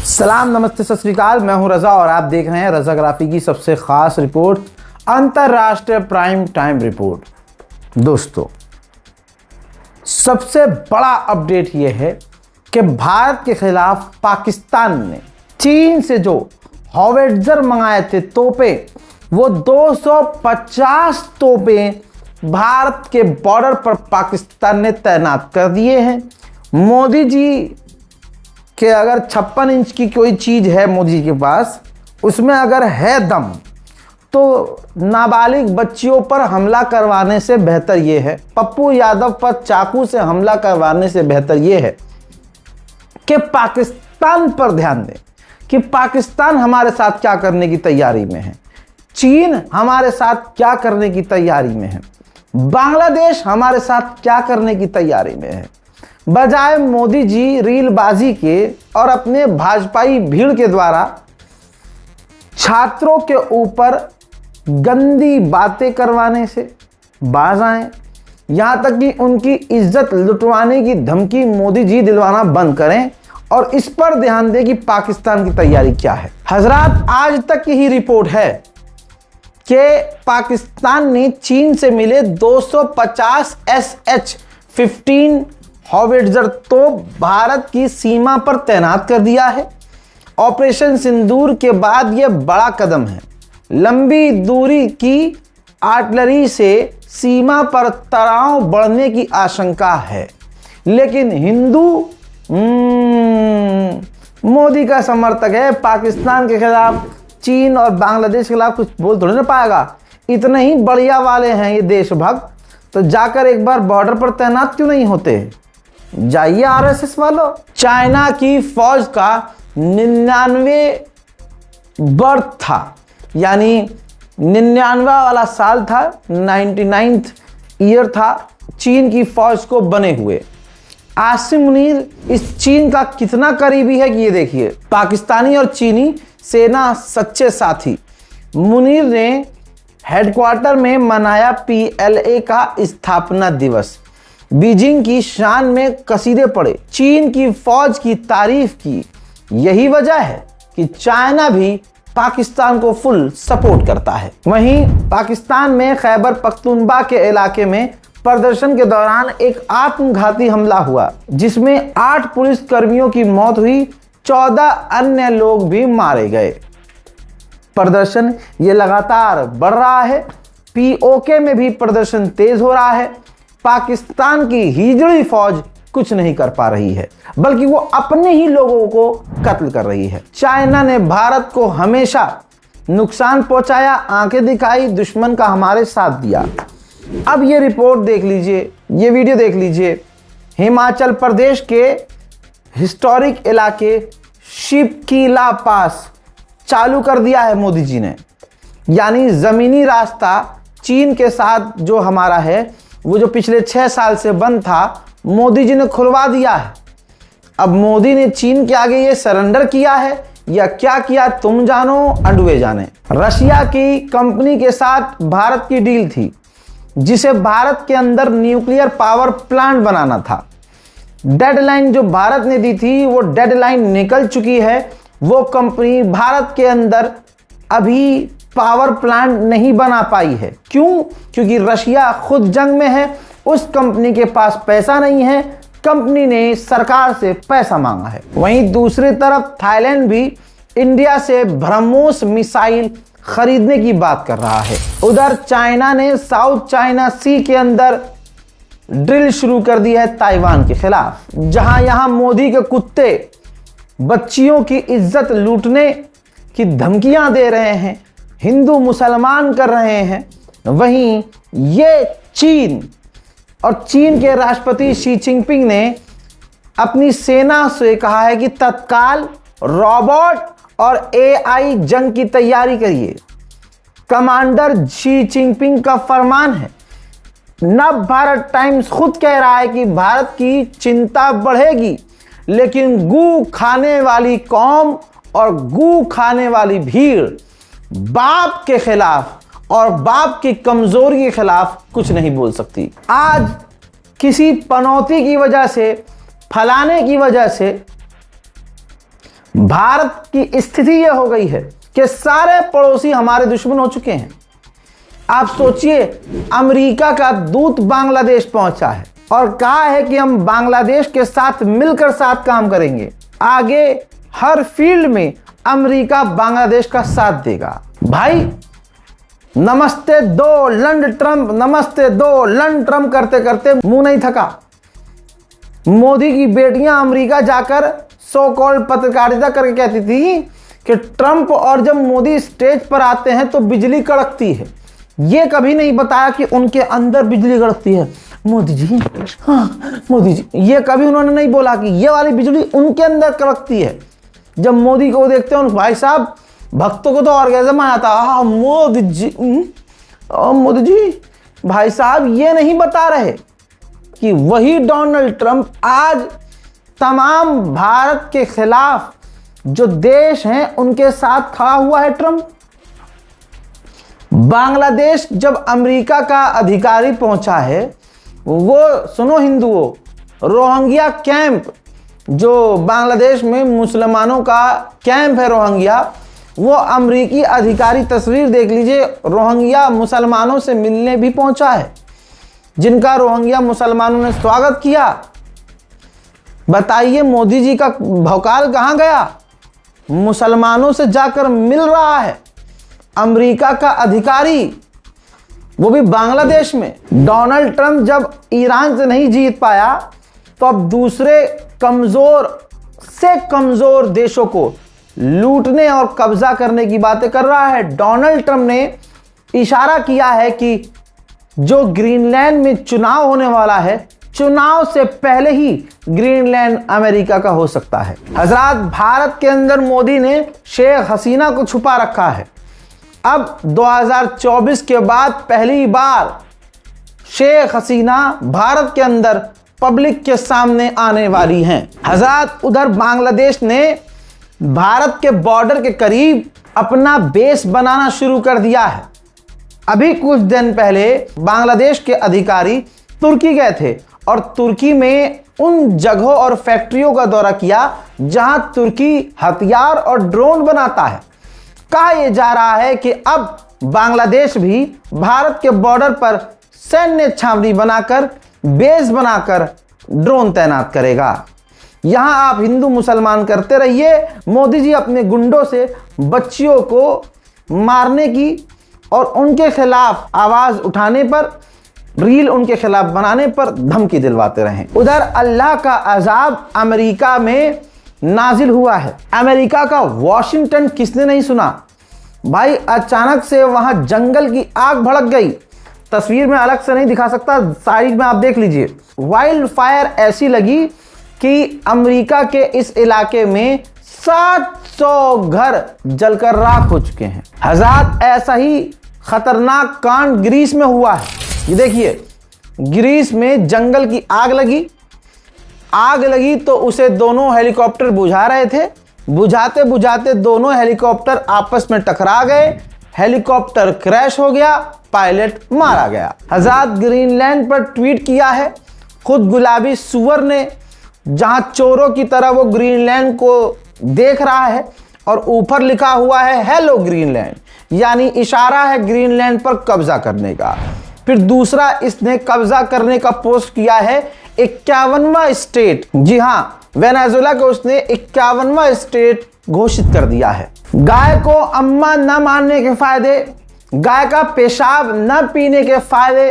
सलाम, नमस्ते, सत श्री अकाल। मैं हूं रजा और आप देख रहे हैं रजाग्राफी की सबसे खास रिपोर्ट, अंतरराष्ट्रीय प्राइम टाइम रिपोर्ट। दोस्तों, सबसे बड़ा अपडेट यह है कि भारत के खिलाफ पाकिस्तान ने चीन से जो हॉविट्जर मंगाए थे तोपे, वो 250 तोपे भारत के बॉर्डर पर पाकिस्तान ने तैनात कर दिए हैं। मोदी जी कि अगर 56 इंच की कोई चीज़ है मोदी जी के पास, उसमें अगर है दम, तो नाबालिग बच्चियों पर हमला करवाने से बेहतर ये है, पप्पू यादव पर चाकू से हमला करवाने से बेहतर ये है कि पाकिस्तान पर ध्यान दें कि पाकिस्तान हमारे साथ क्या करने की तैयारी में है, चीन हमारे साथ क्या करने की तैयारी में है, बांग्लादेश हमारे साथ क्या करने की तैयारी में है। बजाय मोदी जी रीलबाजी के और अपने भाजपाई भीड़ के द्वारा छात्रों के ऊपर गंदी बातें करवाने से बाज आए, यहाँ तक कि उनकी इज्जत लुटवाने की धमकी मोदी जी दिलवाना बंद करें और इस पर ध्यान दें कि पाकिस्तान की तैयारी क्या है। हजरात, आज तक की ही रिपोर्ट है कि पाकिस्तान ने चीन से मिले 250 SH-15 हॉविट्जर तो भारत की सीमा पर तैनात कर दिया है। ऑपरेशन सिंदूर के बाद यह बड़ा कदम है। लंबी दूरी की आर्टिलरी से सीमा पर तनाव बढ़ने की आशंका है, लेकिन हिंदू मोदी का समर्थक है, पाकिस्तान के खिलाफ, चीन और बांग्लादेश के खिलाफ कुछ बोल थोड़ी ना पाएगा। इतने ही बढ़िया वाले हैं ये देशभक्त, तो जाकर एक बार बॉर्डर पर तैनात क्यों नहीं होते? जाइए आरएसएस वालों। चाइना की फौज का 99 बर्थ था, यानी 99 वाला साल था, 99th ईयर था चीन की फौज को बने हुए। आसिम मुनीर इस चीन का कितना करीबी है कि ये देखिए। पाकिस्तानी और चीनी सेना सच्चे साथी। मुनीर ने हेडक्वार्टर में मनाया PLA का स्थापना दिवस, बीजिंग की शान में कसीदे पढ़े, चीन की फौज की तारीफ की। यही वजह है कि चाइना भी पाकिस्तान को फुल सपोर्ट करता है। वहीं पाकिस्तान में खैबर पख्तूनख्वा के इलाके में प्रदर्शन के दौरान एक आत्मघाती हमला हुआ, जिसमें 8 पुलिस कर्मियों की मौत हुई, 14 अन्य लोग भी मारे गए। प्रदर्शन ये लगातार बढ़ रहा है। POK में भी प्रदर्शन तेज हो रहा है। पाकिस्तान की हिजड़ी फौज कुछ नहीं कर पा रही है, बल्कि वो अपने ही लोगों को कत्ल कर रही है। चाइना ने भारत को हमेशा नुकसान पहुंचाया, आंखें दिखाई, दुश्मन का हमारे साथ दिया। अब ये रिपोर्ट देख लीजिए, ये वीडियो देख लीजिए। हिमाचल प्रदेश के हिस्टोरिक इलाके शिवकीला पास चालू कर दिया है मोदी जी ने, यानी जमीनी रास्ता चीन के साथ जो हमारा है, वो जो पिछले 6 साल से बंद था, मोदी जी ने खुलवा दिया है। अब मोदी ने चीन के आगे ये सरेंडर किया है या क्या किया तुम जानो, अंडुए जाने। रशिया की कंपनी के साथ भारत की डील थी, जिसे भारत के अंदर न्यूक्लियर पावर प्लांट बनाना था। डेडलाइन जो भारत ने दी थी, वो डेडलाइन निकल चुकी है। वो कंपनी भारत के अंदर अभी पावर प्लांट नहीं बना पाई है। क्यों? क्योंकि रशिया खुद जंग में है, उस कंपनी के पास पैसा नहीं है, कंपनी ने सरकार से पैसा मांगा है। वहीं दूसरी तरफ थाईलैंड भी इंडिया से ब्रह्मोस मिसाइल खरीदने की बात कर रहा है। उधर चाइना ने साउथ चाइना सी के अंदर ड्रिल शुरू कर दी है ताइवान के खिलाफ। जहां यहां मोदी के कुत्ते बच्चियों की इज्जत लूटने की धमकियां दे रहे हैं, हिंदू मुसलमान कर रहे हैं, वहीं ये चीन और चीन के राष्ट्रपति शी जिनपिंग ने अपनी सेना से कहा है कि तत्काल रोबोट और AI जंग की तैयारी करिए। कमांडर शी जिनपिंग का फरमान है। नव भारत टाइम्स खुद कह रहा है कि भारत की चिंता बढ़ेगी, लेकिन गू खाने वाली कौम और गू खाने वाली भीड़ बाप के खिलाफ और बाप की कमजोरी के खिलाफ कुछ नहीं बोल सकती। आज किसी पनौती की वजह से, फलाने की वजह से भारत की स्थिति यह हो गई है कि सारे पड़ोसी हमारे दुश्मन हो चुके हैं। आप सोचिए, अमेरिका का दूत बांग्लादेश पहुंचा है और कहा है कि हम बांग्लादेश के साथ मिलकर साथ काम करेंगे। आगे हर फील्ड में अमेरिका बांग्लादेश का साथ देगा। भाई नमस्ते डोनाल्ड ट्रंप, नमस्ते डोनाल्ड ट्रंप करते करते मुंह नहीं थका। मोदी की बेटियां अमेरिका जाकर सो कॉल्ड पत्रकारिता करके कहती थी कि ट्रंप और जब मोदी स्टेज पर आते हैं तो बिजली कड़कती है। ये कभी नहीं बताया कि उनके अंदर बिजली कड़कती है। मोदी जी, हाँ मोदी जी, ये कभी उन्होंने नहीं बोला कि ये वाली बिजली उनके अंदर कड़कती है। जब मोदी को देखते हैं भाई साहब, भक्तों को तो ऑर्गेज़म आया था। हाँ मोदी जी, मोदी जी, भाई साहब ये नहीं बता रहे कि वही डोनाल्ड ट्रंप आज तमाम भारत के खिलाफ जो देश हैं उनके साथ खड़ा हुआ है। ट्रंप बांग्लादेश जब अमेरिका का अधिकारी पहुंचा है, वो सुनो हिंदुओं, रोहिंग्या कैंप जो बांग्लादेश में मुसलमानों का कैंप है रोहिंग्या, वो अमेरिकी अधिकारी, तस्वीर देख लीजिए, रोहिंग्या मुसलमानों से मिलने भी पहुंचा है, जिनका रोहिंग्या मुसलमानों ने स्वागत किया। बताइए मोदी जी का भौकाल कहां गया? मुसलमानों से जाकर मिल रहा है अमेरिका का अधिकारी, वो भी बांग्लादेश में। डोनाल्ड ट्रंप जब ईरान से नहीं जीत पाया तो अब दूसरे कमजोर से कमजोर देशों को लूटने और कब्जा करने की बातें कर रहा है। डोनाल्ड ट्रंप ने इशारा किया है कि जो ग्रीनलैंड में चुनाव होने वाला है, चुनाव से पहले ही ग्रीनलैंड अमेरिका का हो सकता है। हजरात, भारत के अंदर मोदी ने शेख हसीना को छुपा रखा है। अब 2024 के बाद पहली बार शेख हसीना भारत के अंदर पब्लिक के सामने आने वाली हैं। हजरात, उधर बांग्लादेश ने भारत के बॉर्डर के करीब अपना बेस बनाना शुरू कर दिया है। अभी कुछ दिन पहले बांग्लादेश के अधिकारी तुर्की गए थे और तुर्की में उन जगहों और फैक्ट्रियों का दौरा किया जहां तुर्की हथियार और ड्रोन बनाता है। कहा यह जा रहा है कि अब बांग्लादेश भी भारत के बॉर्डर पर सैन्य छावनी बनाकर, बेस बनाकर ड्रोन तैनात करेगा। यहां आप हिंदू मुसलमान करते रहिए, मोदी जी अपने गुंडों से बच्चियों को मारने की और उनके खिलाफ आवाज उठाने पर, रील उनके खिलाफ बनाने पर धमकी दिलवाते रहें। उधर अल्लाह का अजाब अमेरिका में नाजिल हुआ है। अमेरिका का वॉशिंगटन किसने नहीं सुना? भाई अचानक से वहां जंगल की आग भड़क गई। तस्वीर में अलग से नहीं दिखा सकता, साइड में आप देख लीजिए। वाइल्ड फायर ऐसी लगी कि अमेरिका के इस इलाके में 700 घर जलकर राख हो चुके हैं। हज़ार ऐसा ही खतरनाक कांड ग्रीस में हुआ है। ये देखिए, ग्रीस में जंगल की आग लगी तो उसे दोनों हेलीकॉप्टर बुझा रहे थे। बुझाते बुझाते दोनों हेलीकॉप्टर आपस में टकरा गए, हेलीकॉप्टर क्रैश हो गया, पायलट मारा गया। आजाद ग्रीनलैंड पर ट्वीट किया है खुद गुलाबी सुअर ने, जहां चोरों की तरह वो ग्रीनलैंड को देख रहा है और ऊपर लिखा हुआ है हेलो ग्रीनलैंड, यानी इशारा है ग्रीनलैंड पर कब्जा करने का। फिर दूसरा इसने कब्जा करने का पोस्ट किया है 51वां स्टेट, जी हां, वेनेजुएला को उसने 51वां स्टेट घोषित कर दिया है। गाय को अम्मा न मानने के फायदे, गाय का पेशाब न पीने के फायदे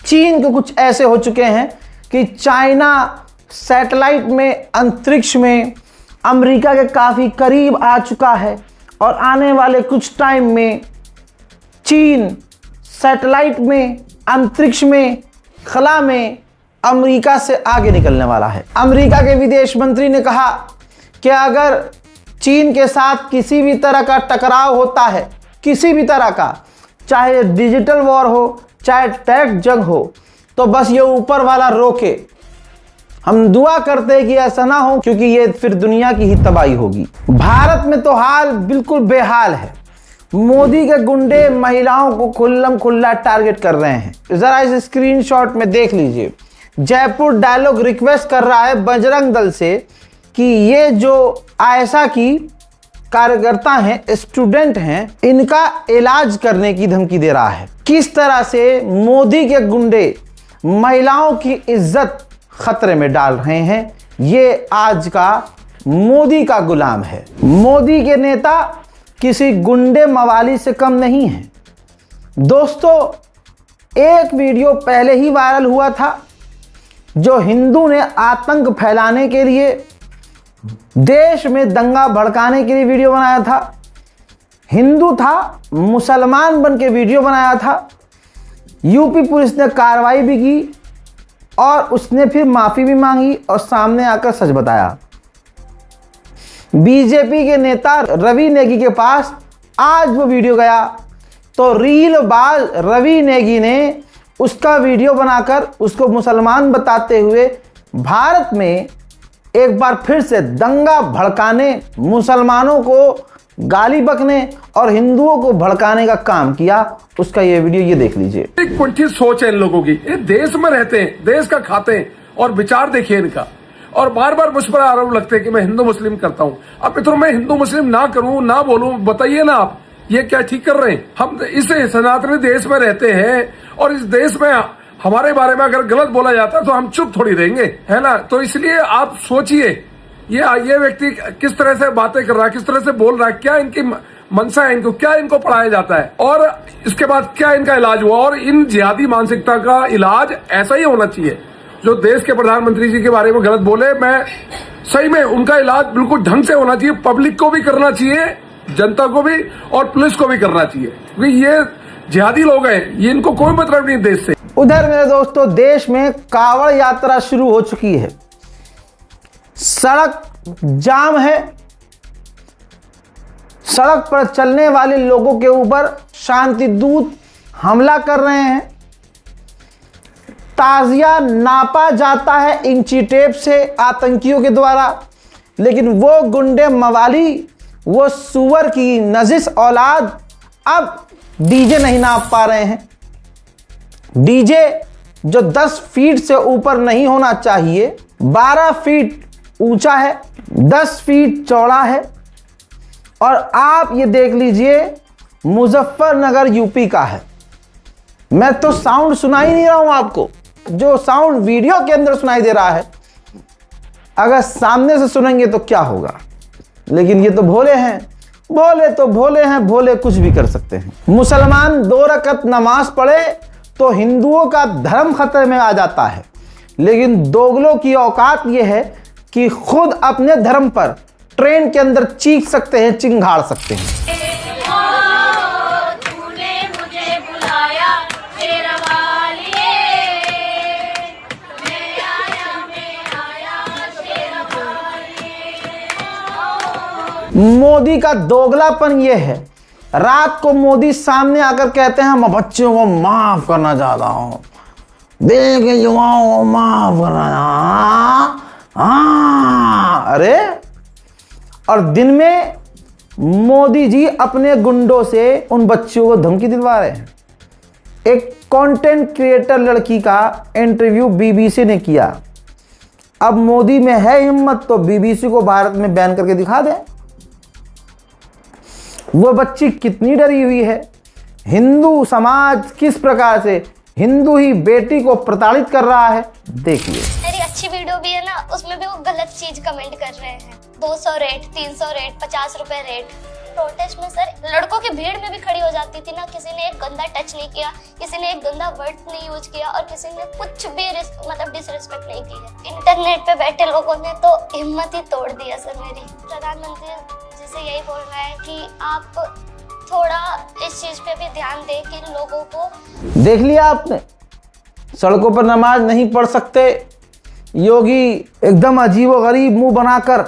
चीन के कुछ ऐसे हो चुके हैं कि चाइना सैटेलाइट में, अंतरिक्ष में अमेरिका के काफी करीब आ चुका है और आने वाले कुछ टाइम में चीन सैटेलाइट में, अंतरिक्ष में, खला में अमेरिका से आगे निकलने वाला है। अमेरिका के विदेश मंत्री ने कहा कि अगर चीन के साथ किसी भी तरह का टकराव होता है, किसी भी तरह का, चाहे डिजिटल वॉर हो, चाहे टैक्स जंग हो, तो बस ये ऊपर वाला रोके। हम दुआ करते हैं कि ऐसा ना हो, क्योंकि ये फिर दुनिया की ही तबाही होगी। भारत में तो हाल बिल्कुल बेहाल है। मोदी के गुंडे महिलाओं को खुल्लम खुल्ला टारगेट कर रहे हैं। जरा इस स्क्रीनशॉट में देख लीजिए। जयपुर डायलॉग रिक्वेस्ट कर रहा है बजरंग दल से कि ये जो आयशा की कार्यकर्ता हैं, स्टूडेंट हैं, इनका इलाज करने की धमकी दे रहा है। किस तरह से मोदी के गुंडे महिलाओं की इज्जत खतरे में डाल रहे हैं, ये आज का मोदी का गुलाम है। मोदी के नेता किसी गुंडे मवाली से कम नहीं है। दोस्तों, एक वीडियो पहले ही वायरल हुआ था जो हिंदू ने आतंक फैलाने के लिए, देश में दंगा भड़काने के लिए वीडियो बनाया था। हिंदू था, मुसलमान बन के वीडियो बनाया था। यूपी पुलिस ने कार्रवाई भी की और उसने फिर माफी भी मांगी और सामने आकर सच बताया। बीजेपी के नेता रवि नेगी के पास आज वो वीडियो गया तो रीलबाज रवि नेगी ने उसका वीडियो बनाकर उसको मुसलमान बताते हुए भारत में एक बार फिर से दंगा भड़काने, मुसलमानों को गाली बकने और हिंदुओं को भड़काने का काम किया। उसका ये वीडियो ये देख लीजिए। एक कुंठित सोच है इन लोगों की। ये देश में रहते हैं, देश का खाते हैं और विचार देखिए इनका, और बार बार मुझ पर आरोप लगते हैं कि मैं हिंदू मुस्लिम करता हूं। अब मित्रों, मैं हिंदू मुस्लिम ना करूं ना बोलूं, बताइए ना आप ये क्या ठीक कर रहे हैं? हम इस सनातनी देश में रहते हैं और इस देश में हमारे बारे में अगर गलत बोला जाता है तो हम चुप थोड़ी रहेंगे, है ना? तो इसलिए आप सोचिए ये व्यक्ति किस तरह से बातें कर रहा है, किस तरह से बोल रहा है, क्या इनकी मनसा है, इनको क्या इनको पढ़ाया जाता है और इसके बाद क्या इनका इलाज हुआ। और इन जिहादी मानसिकता का इलाज ऐसा ही होना चाहिए। जो देश के प्रधानमंत्री जी के बारे में गलत बोले, मैं सही में उनका इलाज बिल्कुल ढंग से होना चाहिए। पब्लिक को भी करना चाहिए, जनता को भी और पुलिस को भी करना चाहिए, क्योंकि ये जिहादी लोग हैं, ये इनको कोई मतलब नहीं देश से। उधर मेरे दोस्तों, देश में कांवड़ यात्रा शुरू हो चुकी है। सड़क जाम है। सड़क पर चलने वाले लोगों के ऊपर शांति दूत हमला कर रहे हैं। ताजिया नापा जाता है इंची टेप से आतंकियों के द्वारा, लेकिन वो गुंडे मवाली, वो सुअर की नजिस औलाद अब डीजे नहीं नाप पा रहे हैं। डीजे जो 10 फीट से ऊपर नहीं होना चाहिए, 12 फीट ऊंचा है, 10 फीट चौड़ा है। और आप ये देख लीजिए, मुजफ्फरनगर यूपी का है। मैं तो साउंड सुना ही नहीं रहा हूं आपको, जो साउंड वीडियो के अंदर सुनाई दे रहा है, अगर सामने से सुनेंगे तो क्या होगा। लेकिन ये तो भोले हैं, भोले तो भोले हैं, भोले कुछ भी कर सकते हैं। मुसलमान 2 रकत नमाज पढ़े तो हिंदुओं का धर्म खतरे में आ जाता है, लेकिन दोगलों की औकात यह है कि खुद अपने धर्म पर ट्रेन के अंदर चीख सकते हैं, चिंगाड़ सकते हैं। मोदी का दोगलापन यह है, रात को मोदी सामने आकर कहते हैं मैं बच्चों को माफ करना चाहता हूं, दिल के युवाओं को माफ करना। अरे, और दिन में मोदी जी अपने गुंडों से उन बच्चों को धमकी दिलवा रहे हैं। एक कंटेंट क्रिएटर लड़की का इंटरव्यू बीबीसी ने किया। अब मोदी में है हिम्मत तो बीबीसी को भारत में बैन करके दिखा दें। वो बच्ची कितनी डरी हुई है। हिंदू समाज किस प्रकार से हिंदू ही बेटी को प्रताड़ित कर रहा है, देखिए। मेरी अच्छी वीडियो भी है ना, उसमें भी वो गलत चीज कमेंट कर रहे हैं। 200 रेट, 300 रेट, 50 रुपए रेट। प्रोटेस्ट में सर लड़कों की भीड़ में भी खड़ी हो जाती थी ना, किसी ने एक गंदा टच नहीं किया, किसी ने एक गंदा वर्ड नहीं यूज किया और किसी ने कुछ भी मतलब डिसरिस्पेक्ट नहीं की है। इंटरनेट पे बैठे लोगों ने तो हिम्मत ही तोड़ दिया सर मेरी। प्रधानमंत्री जी से यही बोल रहा है कि आप थोड़ा इस चीज पे भी ध्यान दें कि लोगों को। देख लिया आपने, सड़कों पर नमाज नहीं पढ़ सकते। योगी एकदम अजीबोगरीब मुंह बनाकर,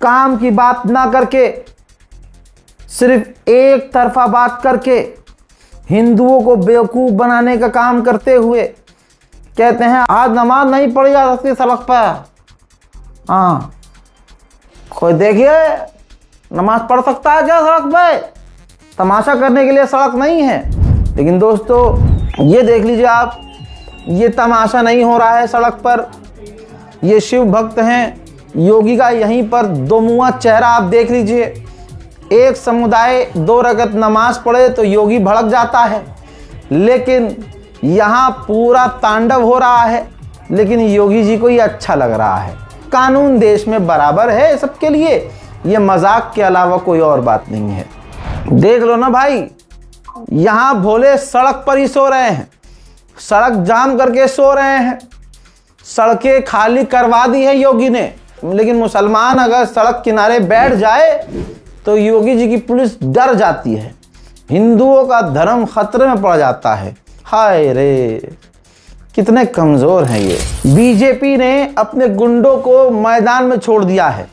काम की बात ना करके, सिर्फ एक तरफा बात करके हिंदुओं को बेवकूफ बनाने का काम करते हुए कहते हैं आज नमाज नहीं पढ़ी जा सकती सड़क पर। हाँ, कोई देखिए नमाज पढ़ सकता है क्या सड़क पे? तमाशा करने के लिए सड़क नहीं है। लेकिन दोस्तों ये देख लीजिए आप, ये तमाशा नहीं हो रहा है सड़क पर। ये शिव भक्त हैं, योगी का यहीं पर दो मुँहा चेहरा आप देख लीजिए। एक समुदाय 2 रकत नमाज पढ़े तो योगी भड़क जाता है, लेकिन यहाँ पूरा तांडव हो रहा है, लेकिन योगी जी को ये अच्छा लग रहा है। कानून देश में बराबर है सबके लिए, ये मजाक के अलावा कोई और बात नहीं है। देख लो ना भाई, यहाँ भोले सड़क पर ही सो रहे हैं, सड़क जाम करके सो रहे हैं। सड़कें खाली करवा दी है योगी ने, लेकिन मुसलमान अगर सड़क किनारे बैठ जाए तो योगी जी की पुलिस डर जाती है। हिंदुओं का धर्म खतरे में पड़ जाता है। हाय रे, कितने कमजोर हैं ये। बीजेपी ने अपने गुंडों को मैदान में छोड़ दिया है।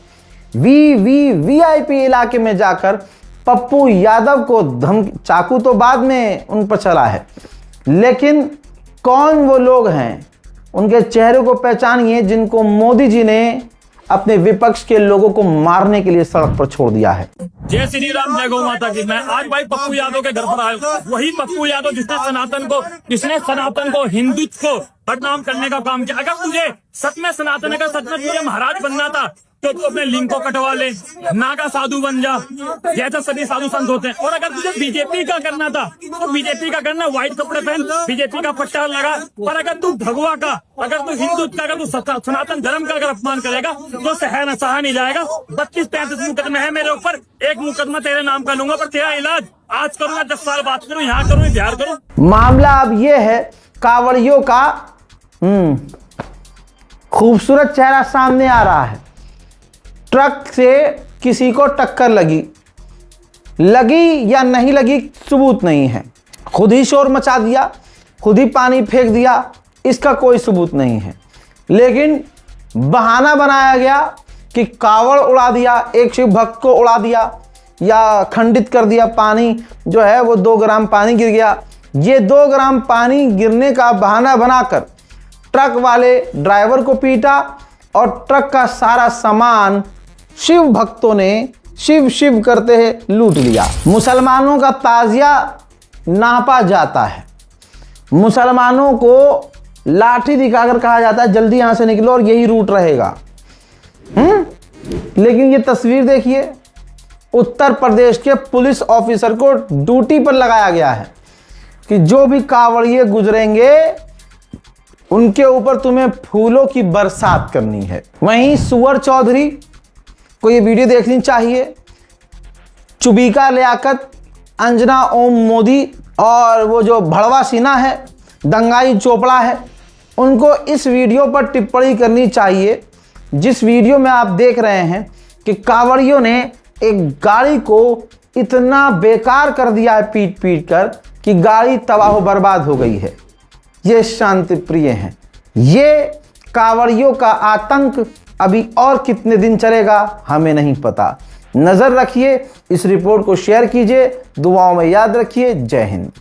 वीआईपी इलाके में जाकर पप्पू यादव को चाकू तो बाद में उन पर चला है, लेकिन कौन वो लोग हैं, उनके चेहरे को पहचानिए जिनको मोदी जी ने अपने विपक्ष के लोगों को मारने के लिए सड़क पर छोड़ दिया है। जय श्री राम, जय गौ माता की। मैं आज भाई पप्पू यादव के घर पर आया। वही पप्पू यादव जिसने सनातन को हिंदुत्व को बदनाम करने का काम किया। अगर तुझे सच में सनातन का सच में तुझे महाराज बनना था तो तू अपने लिंग को कटवा ले, नागा साधु बन जा, जैसा सभी साधु संत होते हैं। और अगर तुझे बीजेपी का करना था तो बीजेपी का करना, व्हाइट कपड़े पहन, बीजेपी का पट्टा लगा। पर अगर तू भगवा का, अगर तू हिंदू का, अगर तू सनातन धर्म का अगर अपमान करेगा तो सहा नहीं जाएगा। 32-33 मुकदमे है मेरे ऊपर, एक मुकदमा तेरे नाम का लूंगा, पर तेरा इलाज आज करूंगा, 10 साल बात करूँ, यहाँ करूँ, बिहार करूँ। मामला अब ये है, कांवड़ियों का खूबसूरत चेहरा सामने आ रहा है। ट्रक से किसी को टक्कर लगी या नहीं लगी सबूत नहीं है। खुद ही शोर मचा दिया, खुद ही पानी फेंक दिया, इसका कोई सबूत नहीं है। लेकिन बहाना बनाया गया कि कावड़ उड़ा दिया, एक शिव भक्त को उड़ा दिया या खंडित कर दिया। पानी जो है वो 2 ग्राम पानी गिर गया। ये 2 ग्राम पानी गिरने का बहाना बनाकर ट्रक वाले ड्राइवर को पीटा और ट्रक का सारा सामान शिव भक्तों ने शिव शिव करते हुए लूट लिया। मुसलमानों का ताजिया नापा जाता है, मुसलमानों को लाठी दिखाकर कहा जाता है जल्दी यहां से निकलो और यही रूट रहेगा। लेकिन ये तस्वीर देखिए, उत्तर प्रदेश के पुलिस ऑफिसर को ड्यूटी पर लगाया गया है कि जो भी कांवड़िए गुजरेंगे उनके ऊपर तुम्हें फूलों की बरसात करनी है। वहीं सुअर चौधरी को ये वीडियो देखनी चाहिए। चुबिका लियाकत, अंजना ओम मोदी और वो जो भड़वा सिन्हा है, दंगाई चोपड़ा है, उनको इस वीडियो पर टिप्पणी करनी चाहिए जिस वीडियो में आप देख रहे हैं कि कांवड़ियों ने एक गाड़ी को इतना बेकार कर दिया है पीट पीट कर कि गाड़ी तबाह बर्बाद हो गई है। ये शांति प्रिय हैं। ये कांवड़ियों का आतंक अभी और कितने दिन चलेगा हमें नहीं पता। नजर रखिए, इस रिपोर्ट को शेयर कीजिए, दुआओं में याद रखिए। जय हिंद।